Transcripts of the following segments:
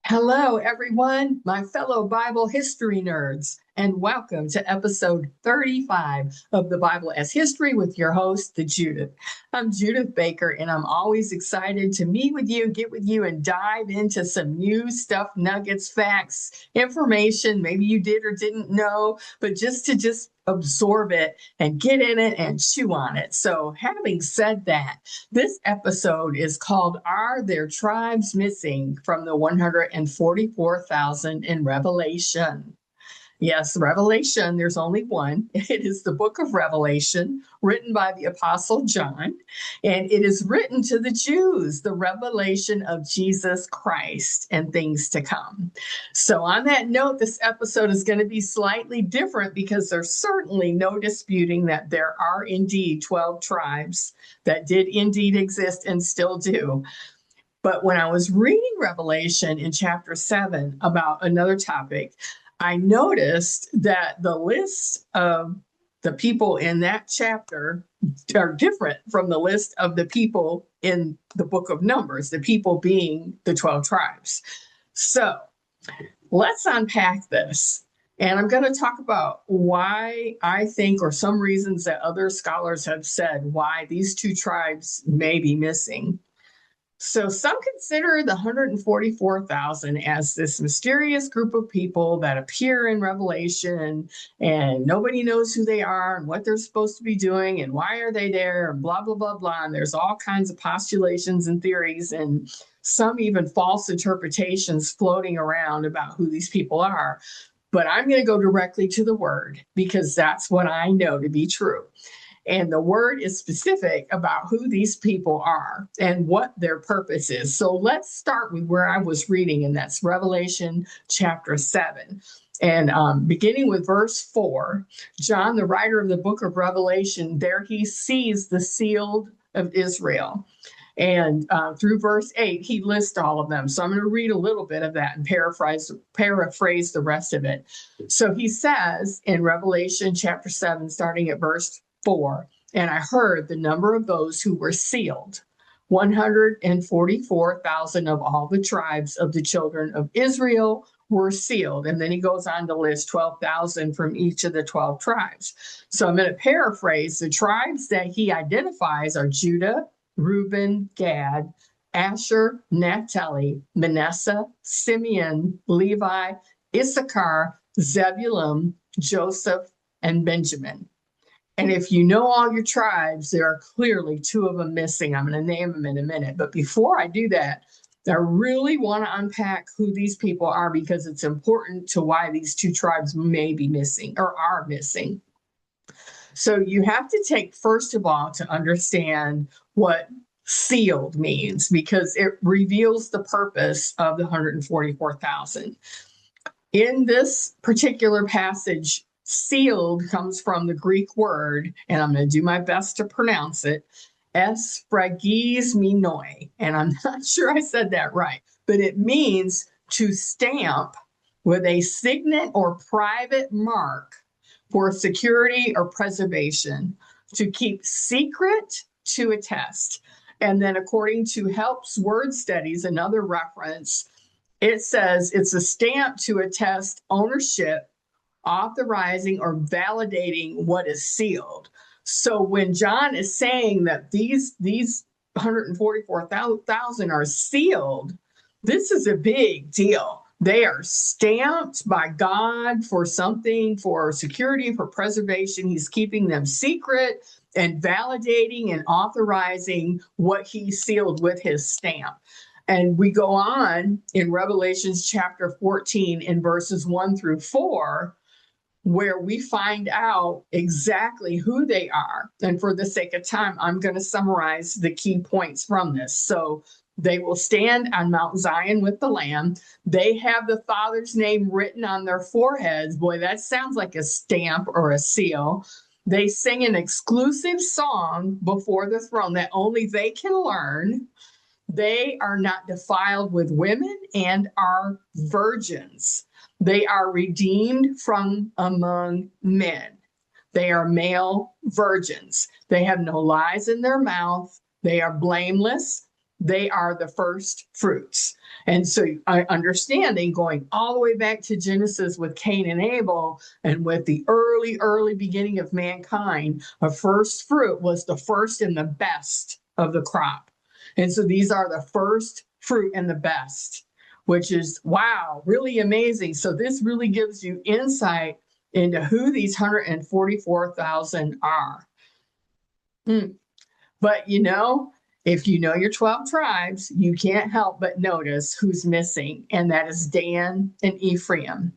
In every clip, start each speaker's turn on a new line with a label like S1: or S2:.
S1: Hello, everyone, my fellow Bible history nerds, and welcome to episode 35 of the Bible as History with your host, the Judith. I'm Judith Baker, and I'm always excited to meet with you, get with you, and dive into some new stuff, nuggets, facts, information maybe you did or didn't know, but just absorb it and get in it and chew on it. So having said that, this episode is called Are There Tribes Missing from the 144,000 in Revelation? Yes, Revelation, there's only one. It is the book of Revelation, written by the Apostle John, and it is written to the Jews, the revelation of Jesus Christ and things to come. So, on that note, this episode is going to be slightly different because there's certainly no disputing that there are indeed 12 tribes that did indeed exist and still do. But when I was reading Revelation in chapter 7 about another topic, I noticed that the list of the people in that chapter are different from the list of the people in the book of Numbers, the people being the 12 tribes. So let's unpack this. And I'm going to talk about why I think, or some reasons that other scholars have said, why these two tribes may be missing. So some consider the 144,000 as this mysterious group of people that appear in Revelation, and nobody knows who they are and what they're supposed to be doing and why are they there and blah, blah, blah, blah. And there's all kinds of postulations and theories and some even false interpretations floating around about who these people are. But I'm going to go directly to the word because that's what I know to be true. And the word is specific about who these people are and what their purpose is. So let's start with where I was reading, and that's Revelation chapter 7. And beginning with verse 4, John, the writer of the book of Revelation, there he sees the sealed of Israel. And through verse 8, he lists all of them. So I'm going to read a little bit of that and paraphrase the rest of it. So he says in Revelation chapter 7, starting at verse 4, and I heard the number of those who were sealed, 144,000 of all the tribes of the children of Israel were sealed. And then he goes on to list 12,000 from each of the 12 tribes. So I'm going to paraphrase. The tribes that he identifies are Judah, Reuben, Gad, Asher, Naphtali, Manasseh, Simeon, Levi, Issachar, Zebulun, Joseph, and Benjamin. And if you know all your tribes, there are clearly two of them missing. I'm going to name them in a minute. But before I do that, I really want to unpack who these people are because it's important to why these two tribes may be missing or are missing. So you have to take, first of all, to understand what sealed means because it reveals the purpose of the 144,000. In this particular passage, sealed comes from the Greek word, and I'm going to do my best to pronounce it, esphragismenoi. And I'm not sure I said that right, but it means to stamp with a signet or private mark for security or preservation, to keep secret, to attest. And then according to Help's Word Studies, another reference, it says it's a stamp to attest ownership, authorizing or validating what is sealed. So when John is saying that these 144,000 are sealed, this is a big deal. They are stamped by God for something, for security, for preservation. He's keeping them secret and validating and authorizing what he sealed with his stamp. And we go on in Revelations chapter 14 in verses 1 through 4, where we find out exactly who they are. And for the sake of time, I'm going to summarize the key points from this. So they will stand on Mount Zion with the Lamb. They have the Father's name written on their foreheads. Boy, that sounds like a stamp or a seal. They sing an exclusive song before the throne that only they can learn. They are not defiled with women and are virgins. They are redeemed from among men. They are male virgins. They have no lies in their mouth. They are blameless. they are the first fruits. And so understanding going all the way back to Genesis with Cain and Abel and with the early beginning of mankind, a first fruit was the first and the best of the crop. And so these are the first fruit and the best, which is, wow, really amazing. So this really gives you insight into who these 144,000 are. But if you know your 12 tribes, you can't help but notice who's missing, and that is Dan and Ephraim.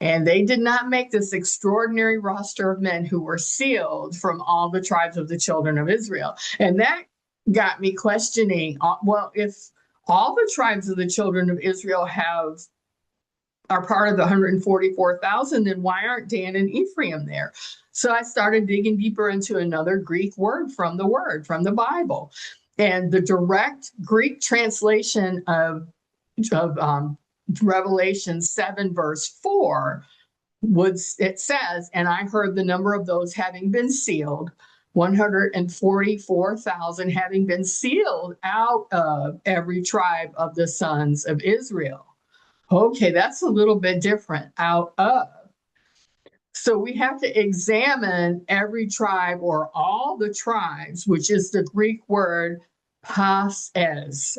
S1: And they did not make this extraordinary roster of men who were sealed from all the tribes of the children of Israel. And that got me questioning, well, if all the tribes of the children of Israel are part of the 144,000, then why aren't Dan and Ephraim there? So I started digging deeper into another Greek word from the Bible. And the direct Greek translation of Revelation 7, verse 4, it says, and I heard the number of those having been sealed, 144,000 having been sealed out of every tribe of the sons of Israel. Okay, that's a little bit different, out of. So we have to examine every tribe or all the tribes, which is the Greek word pas-ez,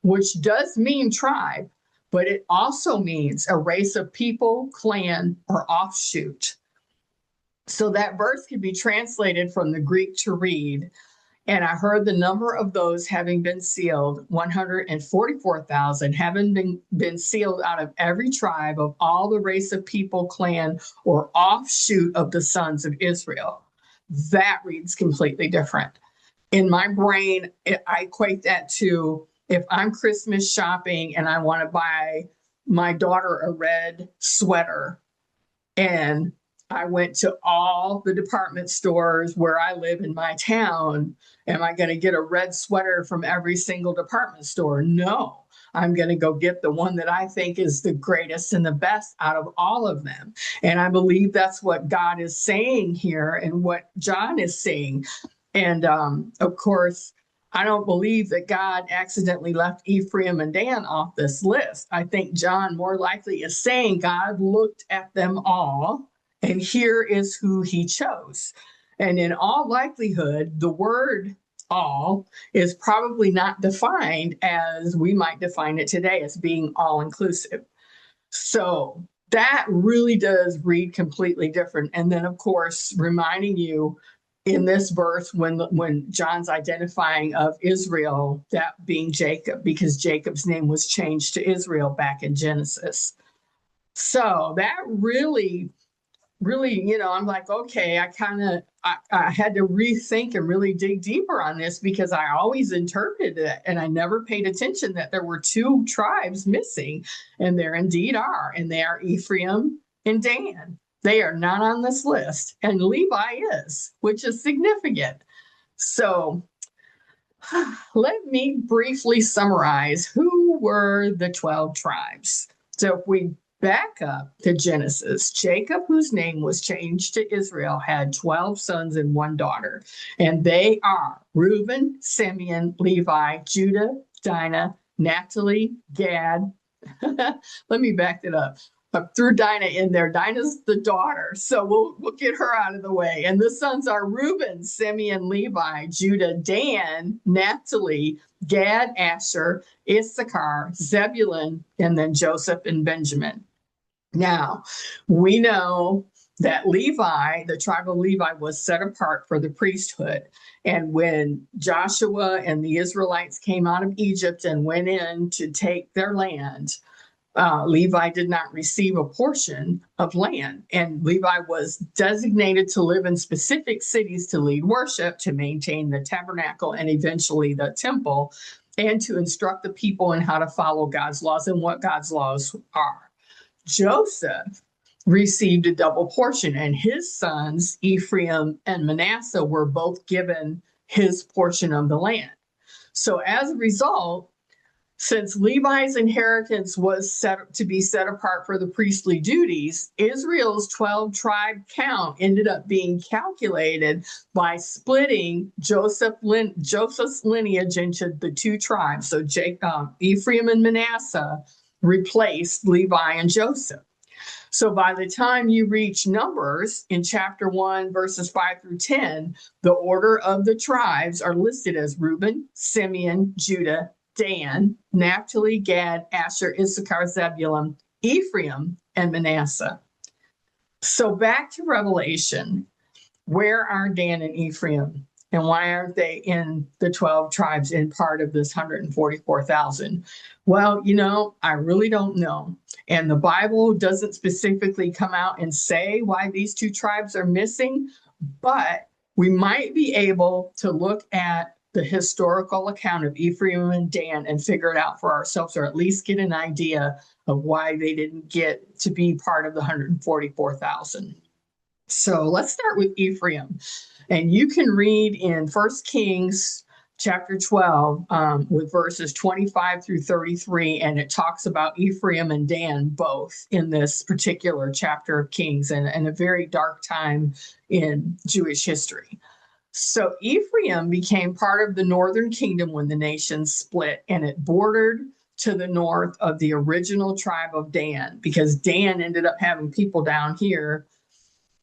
S1: which does mean tribe, but it also means a race of people, clan, or offshoot. So that verse can be translated from the Greek to read, and I heard the number of those having been sealed, 144,000, having been sealed out of every tribe of all the race of people, clan, or offshoot of the sons of Israel. That reads completely different. In my brain, I equate that to if I'm Christmas shopping and I want to buy my daughter a red sweater, and I went to all the department stores where I live in my town. Am I going to get a red sweater from every single department store? No, I'm going to go get the one that I think is the greatest and the best out of all of them. And I believe that's what God is saying here and what John is saying. And of course, I don't believe that God accidentally left Ephraim and Dan off this list. I think John more likely is saying God looked at them all, and here is who he chose. And in all likelihood, the word all is probably not defined as we might define it today as being all inclusive. So that really does read completely different. And then, of course, reminding you in this verse when John's identifying of Israel, that being Jacob, because Jacob's name was changed to Israel back in Genesis. So that really, I'm like, okay, I had to rethink and really dig deeper on this, because I always interpreted it and I never paid attention that there were two tribes missing, and there indeed are, and they are Ephraim and Dan. They are not on this list, and Levi is, which is significant. So let me briefly summarize who were the 12 tribes. So if we back up to Genesis, Jacob, whose name was changed to Israel, had 12 sons and one daughter, and they are Reuben, Simeon, Levi, Judah, Dinah, Naphtali, Gad. Let me back it up. I threw Dinah in there. Dinah's the daughter, so we'll get her out of the way. And the sons are Reuben, Simeon, Levi, Judah, Dan, Naphtali, Gad, Asher, Issachar, Zebulun, and then Joseph and Benjamin. Now, we know that Levi, the tribe of Levi, was set apart for the priesthood. And when Joshua and the Israelites came out of Egypt and went in to take their land, Levi did not receive a portion of land, and Levi was designated to live in specific cities to lead worship, to maintain the tabernacle and eventually the temple, and to instruct the people in how to follow God's laws and what God's laws are. Joseph received a double portion, and his sons, Ephraim and Manasseh, were both given his portion of the land. So as a result, Since Levi's inheritance was set to be set apart for the priestly duties, Israel's 12 tribe count ended up being calculated by splitting Joseph's lineage into the two tribes. So Ephraim and Manasseh replaced Levi and Joseph. So by the time you reach Numbers in chapter 1, verses 5 through 10, the order of the tribes are listed as Reuben, Simeon, Judah, Dan, Naphtali, Gad, Asher, Issachar, Zebulun, Ephraim, and Manasseh. So back to Revelation. Where are Dan and Ephraim? And why aren't they in the 12 tribes in part of this 144,000? Well, I really don't know. And the Bible doesn't specifically come out and say why these two tribes are missing, but we might be able to look at the historical account of Ephraim and Dan and figure it out for ourselves, or at least get an idea of why they didn't get to be part of the 144,000. So let's start with Ephraim. And you can read in 1 Kings chapter 12 with verses 25 through 33, and it talks about Ephraim and Dan both in this particular chapter of Kings, and a very dark time in Jewish history. So Ephraim became part of the northern kingdom when the nation split, and it bordered to the north of the original tribe of Dan, because Dan ended up having people down here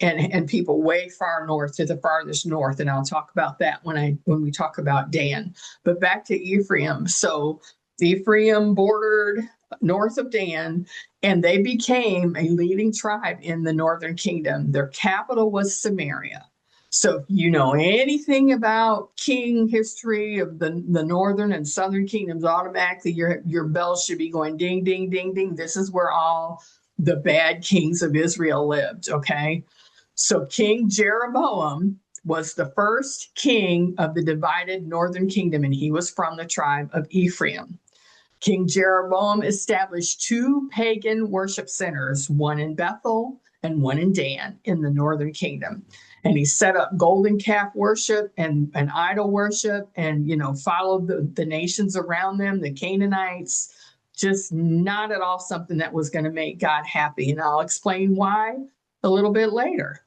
S1: and people way far north to the farthest north. And I'll talk about that when we talk about Dan. But back to Ephraim. So Ephraim bordered north of Dan, and they became a leading tribe in the northern kingdom. Their capital was Samaria. So if you know anything about king history of the northern and southern kingdoms, automatically your bells should be going ding, ding, ding, ding. This is where all the bad kings of Israel lived, okay? So King Jeroboam was the first king of the divided northern kingdom, and he was from the tribe of Ephraim. King Jeroboam established two pagan worship centers, one in Bethel and one in Dan in the northern kingdom. And he set up golden calf worship and idol worship, and, followed the nations around them, the Canaanites. Just not at all something that was going to make God happy. And I'll explain why a little bit later.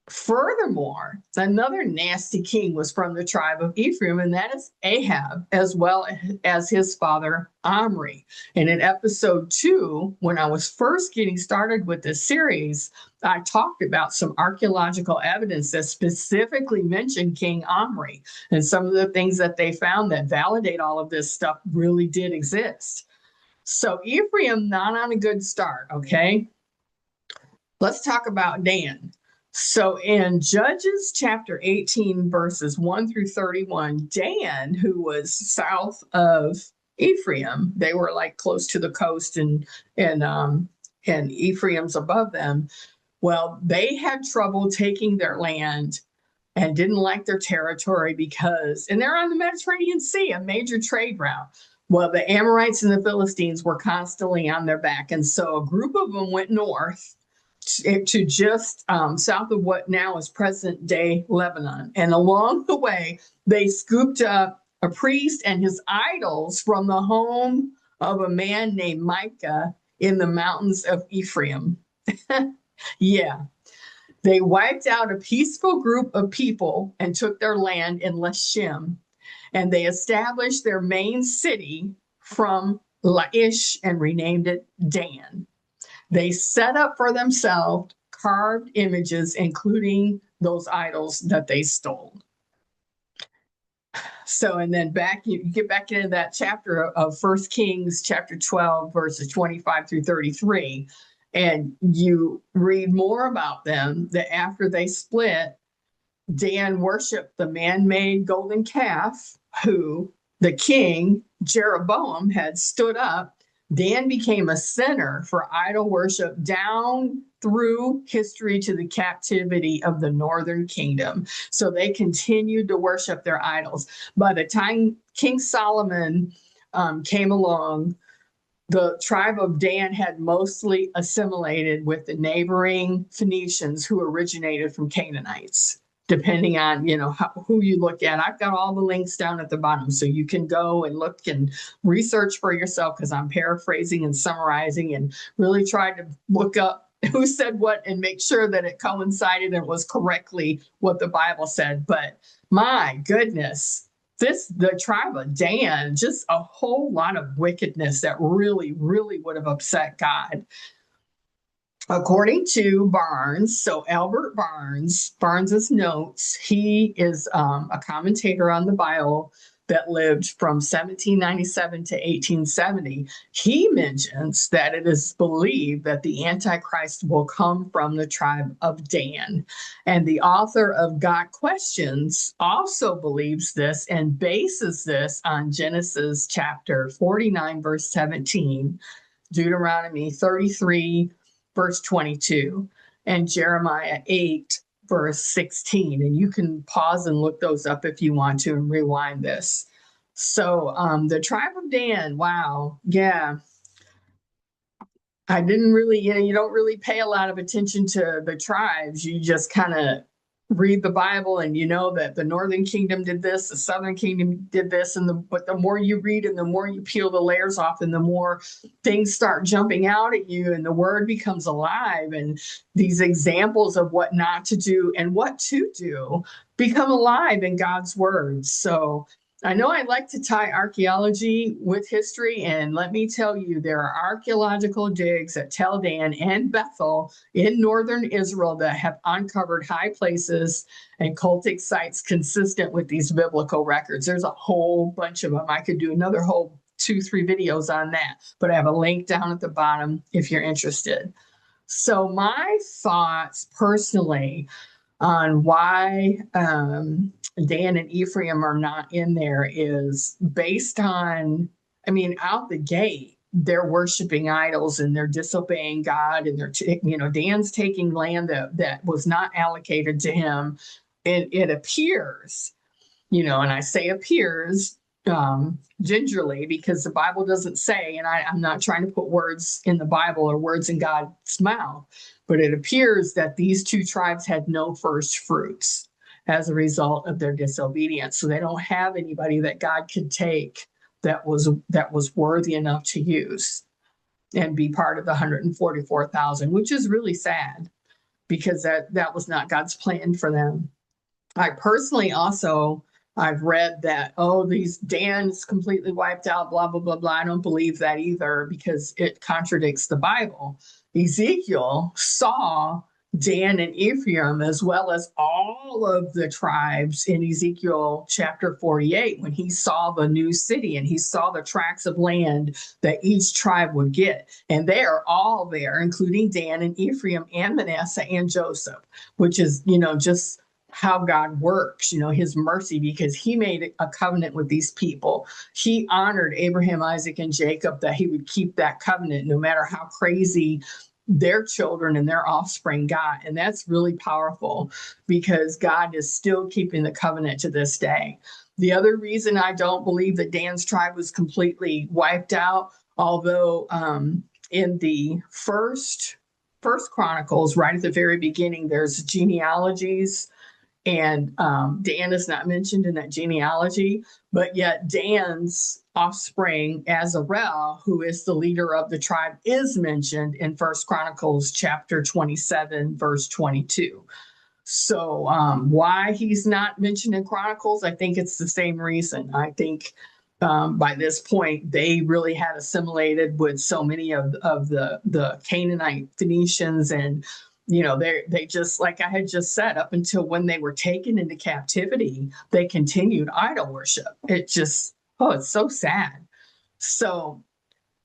S1: Furthermore, another nasty king was from the tribe of Ephraim, and that is Ahab, as well as his father Omri. And in episode 2, when I was first getting started with this series, I talked about some archaeological evidence that specifically mentioned King Omri, and some of the things that they found that validate all of this stuff really did exist. So Ephraim, not on a good start, okay? Let's talk about Dan. So in Judges chapter 18, verses 1 through 31, Dan, who was south of Ephraim, they were like close to the coast, and Ephraim's above them. Well, they had trouble taking their land and didn't like their territory and they're on the Mediterranean Sea, a major trade route. Well, the Amorites and the Philistines were constantly on their back. And so a group of them went north to just south of what now is present-day Lebanon. And along the way, they scooped up a priest and his idols from the home of a man named Micah in the mountains of Ephraim. Yeah. They wiped out a peaceful group of people and took their land in Leshem. And they established their main city from Laish and renamed it Dan. They set up for themselves carved images, including those idols that they stole. So, and then you get back into that chapter of 1 Kings, chapter 12, verses 25 through 33, and you read more about them, that after they split, Dan worshiped the man-made golden calf who the king Jeroboam had stood up. Dan became a center for idol worship down through history to the captivity of the northern kingdom. So they continued to worship their idols. By the time King Solomon came along, the tribe of Dan had mostly assimilated with the neighboring Phoenicians who originated from Canaanites. depending on, who you look at. I've got all the links down at the bottom, so you can go and look and research for yourself, because I'm paraphrasing and summarizing and really trying to look up who said what and make sure that it coincided and was correctly what the Bible said. But my goodness, the tribe of Dan, just a whole lot of wickedness that really, really would have upset God. According to Barnes, so Albert Barnes's notes, he is a commentator on the Bible that lived from 1797 to 1870. He mentions that it is believed that the Antichrist will come from the tribe of Dan. And the author of God Questions also believes this and bases this on Genesis chapter 49, verse 17, Deuteronomy 33, verse 22, and Jeremiah 8, verse 16. And you can pause and look those up if you want to and rewind this. So the tribe of Dan, wow, yeah. I didn't really, you don't really pay a lot of attention to the tribes. You just kind of read the Bible and you know that the Northern Kingdom did this, the Southern Kingdom did this, but the more you read and the more you peel the layers off and the more things start jumping out at you and the word becomes alive, and these examples of what not to do and what to do become alive in God's word. So I know I like to tie archaeology with history, and let me tell you, there are archaeological digs at Tel Dan and Bethel in northern Israel that have uncovered high places and cultic sites consistent with these biblical records. There's a whole bunch of them. I could do another whole 2-3 videos on that, but I have a link down at the bottom if you're interested. So my thoughts personally on why Dan and Ephraim are not in there is based on, out the gate, they're worshiping idols and they're disobeying God, and Dan's taking land that was not allocated to him. It appears, and I say appears gingerly, because the Bible doesn't say, and I'm not trying to put words in the Bible or words in God's mouth, but it appears that these two tribes had no first fruits as a result of their disobedience. So they don't have anybody that God could take that was worthy enough to use and be part of the 144,000, which is really sad, because that was not God's plan for them. I personally also, I've read that, these Dan's completely wiped out, blah, blah, blah, blah. I don't believe that either, because it contradicts the Bible. Ezekiel saw Dan and Ephraim, as well as all of the tribes, in Ezekiel chapter 48, when he saw the new city and he saw the tracts of land that each tribe would get. And they are all there, including Dan and Ephraim and Manasseh and Joseph, which is, just how God works, his mercy, because he made a covenant with these people. He honored Abraham, Isaac, and Jacob, that he would keep that covenant no matter how crazy their children and their offspring got. And that's really powerful, because God is still keeping the covenant to this day. The other reason I don't believe that Dan's tribe was completely wiped out, although in the first Chronicles, right at the very beginning, there's genealogies, and Dan is not mentioned in that genealogy, but yet Dan's offspring, Azarel, who is the leader of the tribe, is mentioned in 1 Chronicles chapter 27, verse 22. So why he's not mentioned in Chronicles, I think it's the same reason. I think by this point, they really had assimilated with so many of the Canaanite Phoenicians, and they just, like I had just said, up until when they were taken into captivity, they continued idol worship. It just, it's so sad. So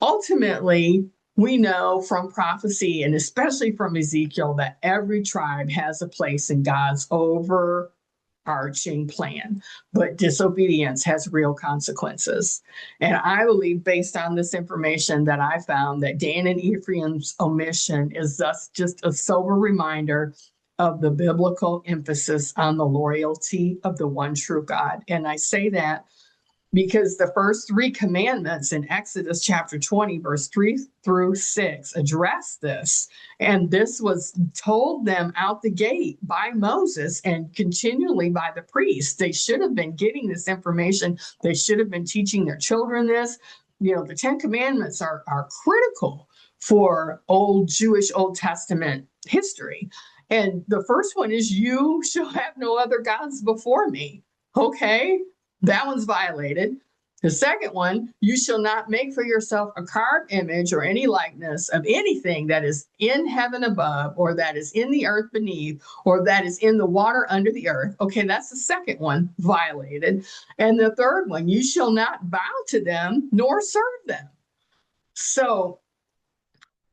S1: ultimately, we know from prophecy, and especially from Ezekiel, that every tribe has a place in God's overarching plan, but disobedience has real consequences. And I believe, based on this information that I found, that Dan and Ephraim's omission is thus just a sober reminder of the biblical emphasis on the loyalty of the one true God. And I say that because the first three commandments in Exodus chapter 20, verse 3 through 6 address this. And this was told them out the gate by Moses and continually by the priests. They should have been getting this information. They should have been teaching their children this. You know, the 10 commandments are critical for Jewish Old Testament history. And the first one is, you shall have no other gods before me. Okay, that one's violated. The second one, you shall not make for yourself a carved image or any likeness of anything that is in heaven above, or that is in the earth beneath, or that is in the water under the earth. Okay, that's the second one, violated. And the third one, you shall not bow to them nor serve them. So,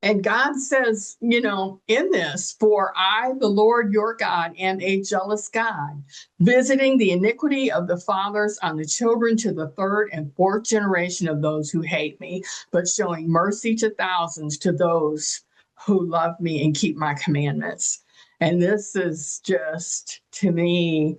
S1: and God says, you know, in this, for I, the Lord your God, am a jealous God, visiting the iniquity of the fathers on the children to the third and fourth generation of those who hate me, but showing mercy to thousands to those who love me and keep my commandments. And this is just, to me,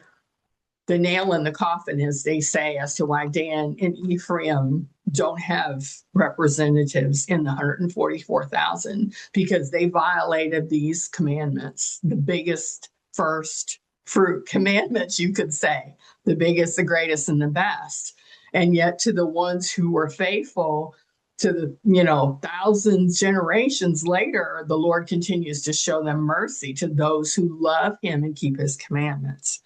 S1: the nail in the coffin, as they say, as to why Dan and Ephraim don't have representatives in the 144,000, because they violated these commandments, the biggest first fruit commandments, you could say, the biggest, the greatest, and the best. And yet to the ones who were faithful, to the, you know, thousands generations later, the Lord continues to show them mercy, to those who love him and keep his commandments.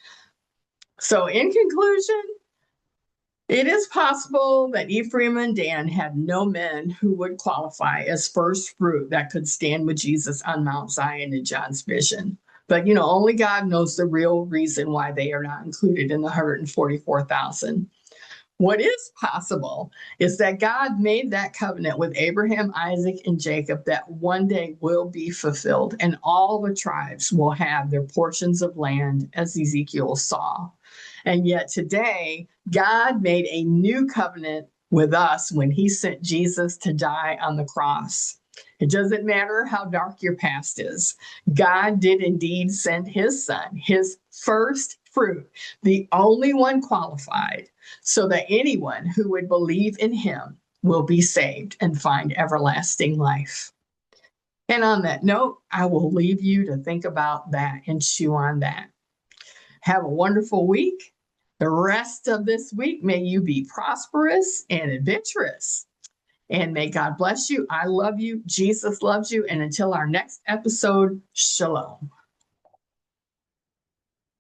S1: So in conclusion, it is possible that Ephraim and Dan had no men who would qualify as first fruit that could stand with Jesus on Mount Zion in John's vision. But, you know, only God knows the real reason why they are not included in the 144,000. What is possible is that God made that covenant with Abraham, Isaac, and Jacob that one day will be fulfilled, and all the tribes will have their portions of land, as Ezekiel saw. And yet today, God made a new covenant with us when he sent Jesus to die on the cross. It doesn't matter how dark your past is. God did indeed send his son, his first fruit, the only one qualified, so that anyone who would believe in him will be saved and find everlasting life. And on that note, I will leave you to think about that and chew on that. Have a wonderful week. The rest of this week, may you be prosperous and adventurous. And may God bless you. I love you. Jesus loves you. And until our next episode, shalom.